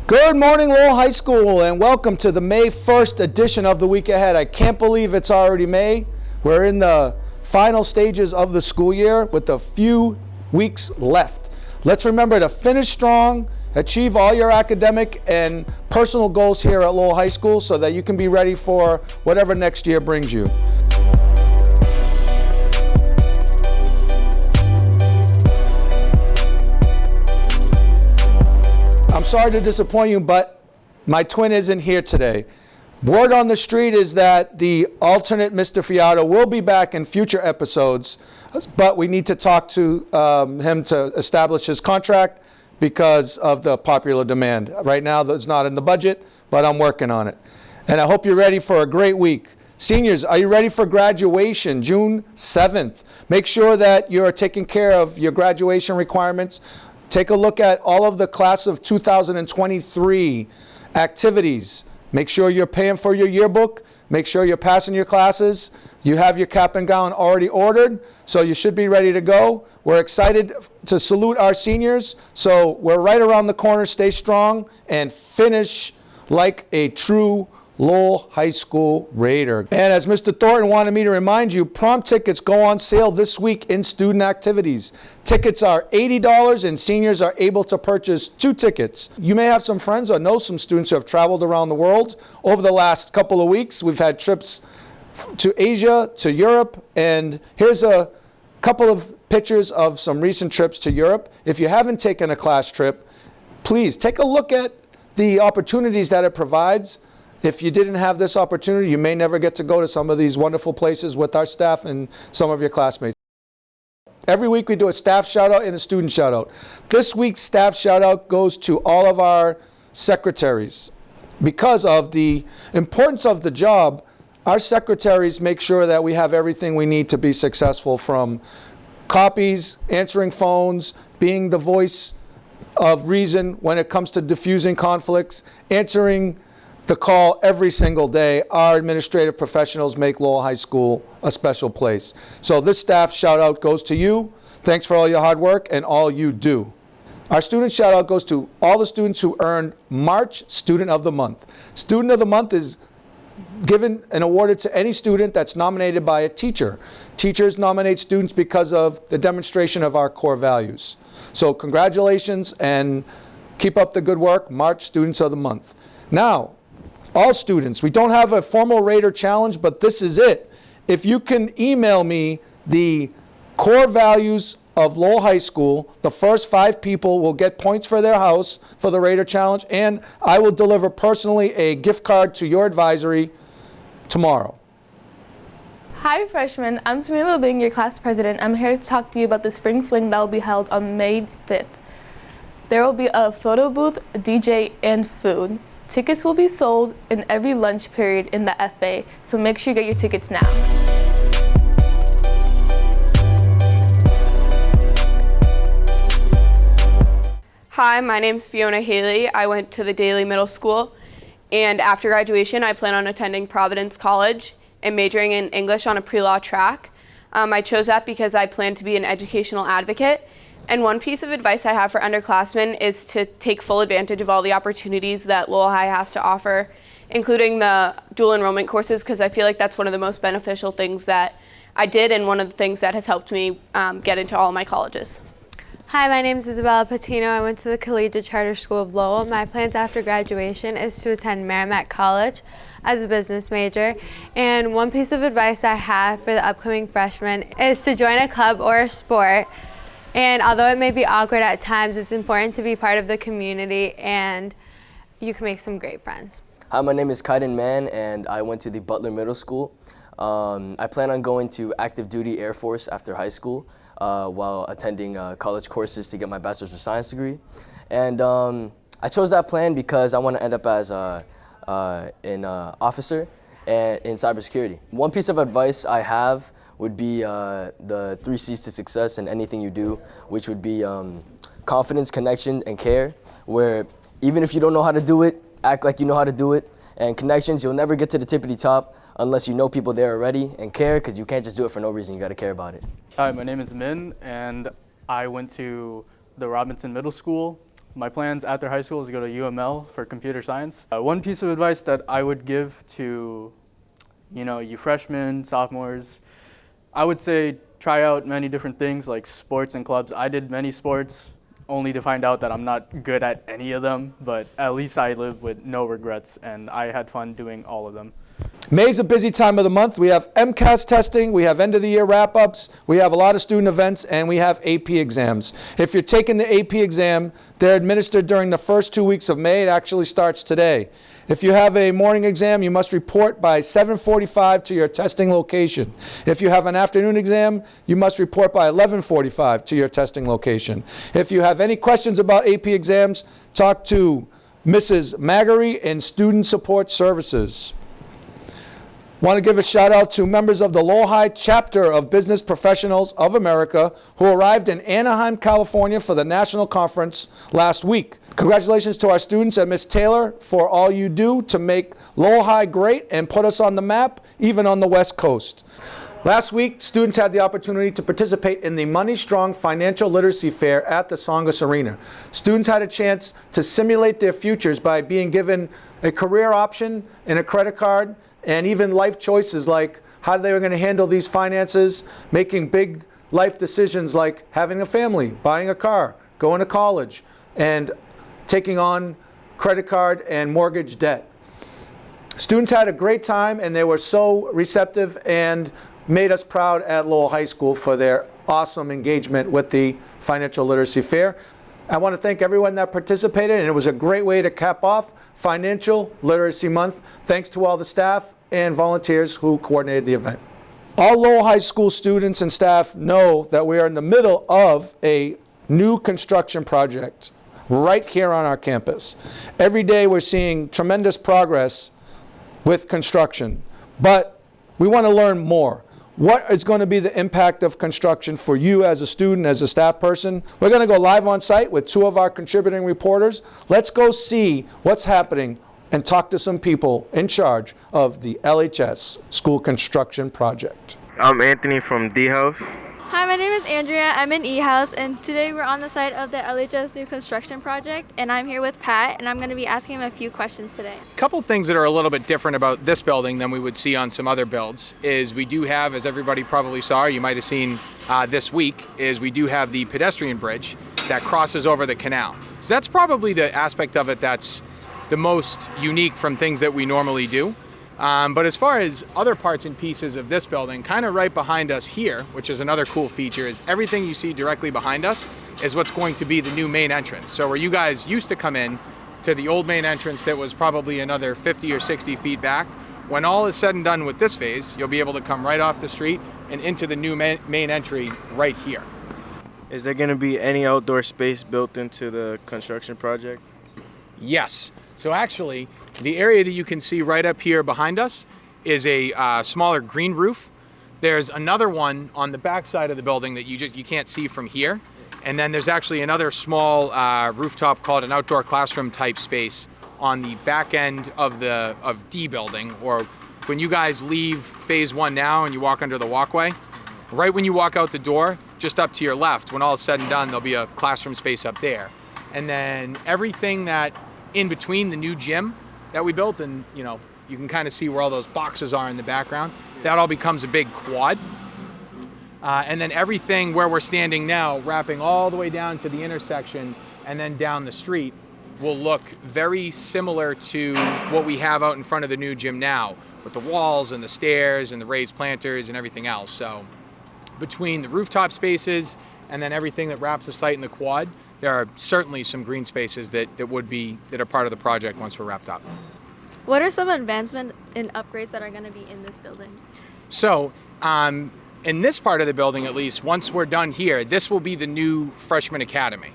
Good morning, Lowell High School, and welcome to the May 1st edition of the Week Ahead. I can't believe it's already May. We're in the final stages of the school year with a few weeks left. Let's remember to finish strong, achieve all your academic and personal goals here at Lowell High School so that you can be ready for whatever next year brings you. I'm sorry to disappoint you, but my twin isn't here today. Word on the street is that the alternate Mr. Fiato will be back in future episodes, but we need to talk to him to establish his contract because of the popular demand. Right now, it's not in the budget, but I'm working on it. And I hope you're ready for a great week. Seniors, are you ready for graduation, June 7th? Make sure that you're taking care of your graduation requirements. Take a look at all of the class of 2023 activities. Make sure you're paying for your yearbook. Make sure you're passing your classes. You have your cap and gown already ordered, so you should be ready to go. We're excited to salute our seniors, so we're right around the corner. Stay strong and finish like a true Lowell High School Raider. And as Mr. Thornton wanted me to remind you, prom tickets go on sale this week in student activities. Tickets are $80 and seniors are able to purchase 2 tickets. You may have some friends or know some students who have traveled around the world. Over the last couple of weeks, we've had trips to Asia, to Europe, and here's a couple of pictures of some recent trips to Europe. If you haven't taken a class trip, please take a look at the opportunities that it provides. If you didn't have this opportunity, you may never get to go to some of these wonderful places with our staff and some of your classmates. Every week we do a staff shout out and a student shout out. This week's staff shout out goes to all of our secretaries. Because of the importance of the job, our secretaries make sure that we have everything we need to be successful, from copies, answering phones, being the voice of reason when it comes to diffusing conflicts, answering the call every single day. Our administrative professionals make Lowell High School a special place. So this staff shout out goes to you. Thanks for all your hard work and all you do. Our student shout out goes to all the students who earned March Student of the Month. Student of the Month is given and awarded to any student that's nominated by a teacher. Teachers nominate students because of the demonstration of our core values. So congratulations and keep up the good work, March Students of the Month. Now, all students, we don't have a formal Raider challenge, but this is it. If you can email me the core values of Lowell High School, the first 5 people will get points for their house for the Raider challenge, and I will deliver personally a gift card to your advisory tomorrow. Hi freshmen, I'm Samira Bing, your class president. I'm here to talk to you about the spring fling that will be held on May 5th. There will be a photo booth, a DJ, and food. Tickets will be sold in every lunch period in the FA, so make sure you get your tickets now. Hi, my name's Fiona Haley. I went to the Daly Middle School, and after graduation I plan on attending Providence College and majoring in English on a pre-law track. I chose that because I plan to be an educational advocate. And one piece of advice I have for underclassmen is to take full advantage of all the opportunities that Lowell High has to offer, including the dual enrollment courses, because I feel like that's one of the most beneficial things that I did and one of the things that has helped me get into all my colleges. Hi, my name is Isabella Patino. I went to the Collegiate Charter School of Lowell. My plans after graduation is to attend Merrimack College as a business major. And one piece of advice I have for the upcoming freshmen is to join a club or a sport. And although it may be awkward at times, it's important to be part of the community and you can make some great friends. Hi, my name is Kaiden Mann and I went to the Butler Middle School. I plan on going to active duty Air Force after high school while attending college courses to get my Bachelor's of Science degree. And I chose that plan because I want to end up as an officer in cybersecurity. One piece of advice I have would be the 3 C's to success in anything you do, which would be confidence, connection, and care, where even if you don't know how to do it, act like you know how to do it. And connections, you'll never get to the tippity top unless you know people there already, and care, because you can't just do it for no reason. You got to care about it. Hi, my name is Min, and I went to the Robinson Middle School. My plans after high school is to go to UML for computer science. One piece of advice that I would give to, you freshmen, sophomores, I would say try out many different things like sports and clubs. I did many sports only to find out that I'm not good at any of them, but at least I live with no regrets and I had fun doing all of them. May's a busy time of the month. We have MCAS testing, we have end of the year wrap-ups, we have a lot of student events, and we have AP exams. If you're taking the AP exam, they're administered during the first 2 weeks of May. It actually starts today. If you have a morning exam, you must report by 7:45 to your testing location. If you have an afternoon exam, you must report by 11:45 to your testing location. If you have any questions about AP exams, talk to Mrs. Magary in Student Support Services. Want to give a shout out to members of the Lowell High chapter of Business Professionals of America who arrived in Anaheim, California for the national conference last week. Congratulations to our students and Ms. Taylor for all you do to make Lowell High great and put us on the map, even on the West Coast. Last week, students had the opportunity to participate in the Money Strong Financial Literacy Fair at the Tsongas Arena. Students had a chance to simulate their futures by being given a career option and a credit card, and even life choices like how they were going to handle these finances, making big life decisions like having a family, buying a car, going to college, and taking on credit card and mortgage debt. Students had a great time and they were so receptive and made us proud at Lowell High School for their awesome engagement with the Financial Literacy Fair. I want to thank everyone that participated, and it was a great way to cap off Financial Literacy Month. Thanks to all the staff and volunteers who coordinated the event. All Lowell High School students and staff know that we are in the middle of a new construction project right here on our campus. Every day we're seeing tremendous progress with construction, but we want to learn more. What is going to be the impact of construction for you as a student, as a staff person? We're going to go live on site with two of our contributing reporters. Let's go see what's happening and talk to some people in charge of the LHS school construction project. I'm Anthony from D-House. Hi, my name is Andrea. I'm in E-House, and today we're on the site of the LHS new construction project, and I'm here with Pat, and I'm going to be asking him a few questions today. A couple things that are a little bit different about this building than we would see on some other builds is we do have, as everybody probably saw, or you might have seen this week, is we do have the pedestrian bridge that crosses over the canal. So that's probably the aspect of it that's the most unique from things that we normally do. But as far as other parts and pieces of this building, kind of right behind us here, which is another cool feature, is everything you see directly behind us is what's going to be the new main entrance. So where you guys used to come in to the old main entrance that was probably another 50 or 60 feet back, when all is said and done with this phase, you'll be able to come right off the street and into the new main entry right here. Is there going to be any outdoor space built into the construction project? Yes. So actually, the area that you can see right up here behind us is a smaller green roof. There's another one on the back side of the building that you can't see from here. And then there's actually another small rooftop called an outdoor classroom type space on the back end of D building, or when you guys leave phase one now and you walk under the walkway, right when you walk out the door, just up to your left, when all is said and done, there'll be a classroom space up there. And then everything that in between the new gym that we built, and you can kind of see where all those boxes are in the background, that all becomes a big quad. And then everything where we're standing now, wrapping all the way down to the intersection and then down the street, will look very similar to what we have out in front of the new gym now, with the walls and the stairs and the raised planters and everything else. So between the rooftop spaces and then everything that wraps the site in the quad, there are certainly some green spaces that are part of the project once we're wrapped up. What are some advancements and upgrades that are going to be in this building? So in this part of the building, at least, once we're done here, this will be the new freshman academy.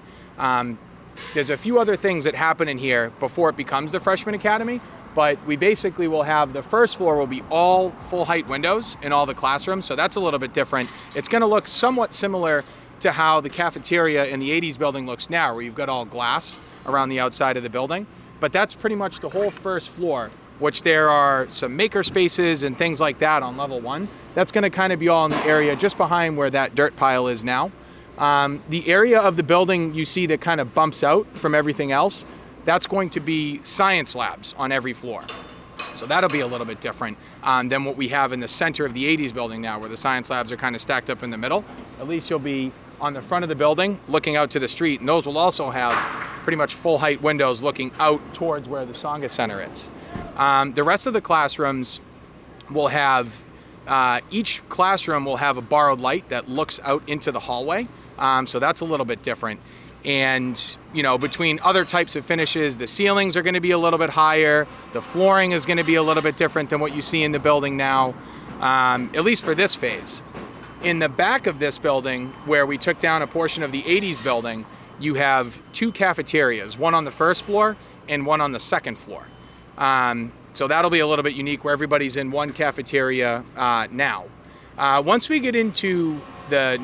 There's a few other things that happen in here before it becomes the freshman academy, but we basically will have the first floor will be all full height windows in all the classrooms, so that's a little bit different. It's going to look somewhat similar to how the cafeteria in the 80s building looks now, where you've got all glass around the outside of the building. But that's pretty much the whole first floor, which there are some maker spaces and things like that on level one. That's going to kind of be all in the area just behind where that dirt pile is now. The area of the building you see that kind of bumps out from everything else, that's going to be science labs on every floor. So that'll be a little bit different than what we have in the center of the 80s building now, where the science labs are kind of stacked up in the middle. At least you'll be on the front of the building looking out to the street, and those will also have pretty much full height windows looking out towards where the Tsongas Center is. The rest of the classrooms will have, each classroom will have a borrowed light that looks out into the hallway. So that's a little bit different. And, you know, between other types of finishes, the ceilings are going to be a little bit higher. The flooring is going to be a little bit different than what you see in the building now, at least for this phase. In the back of this building, where we took down a portion of the 80s building, you have two cafeterias, one on the first floor and one on the second floor. So that'll be a little bit unique, where everybody's in one cafeteria now. Once we get into the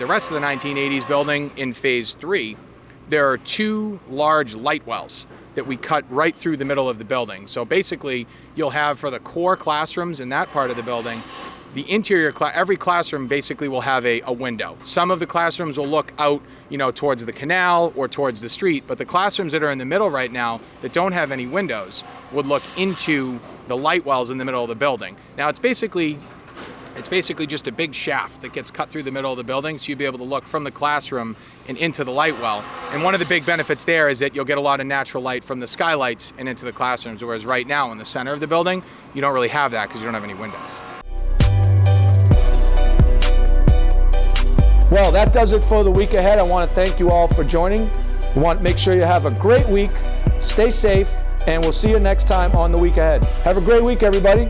rest of the 1980s building in phase 3, there are two large light wells that we cut right through the middle of the building. So basically, you'll have, for the core classrooms in that part of the building, the interior, every classroom basically will have a window. Some of the classrooms will look out, you know, towards the canal or towards the street, but the classrooms that are in the middle right now that don't have any windows would look into the light wells in the middle of the building. Now it's basically just a big shaft that gets cut through the middle of the building, so you'll be able to look from the classroom and into the light well. And one of the big benefits there is that you'll get a lot of natural light from the skylights and into the classrooms, whereas right now in the center of the building, you don't really have that because you don't have any windows. Well, that does it for the week ahead. I want to thank you all for joining. We want to make sure you have a great week, stay safe, and we'll see you next time on the week ahead. Have a great week, everybody.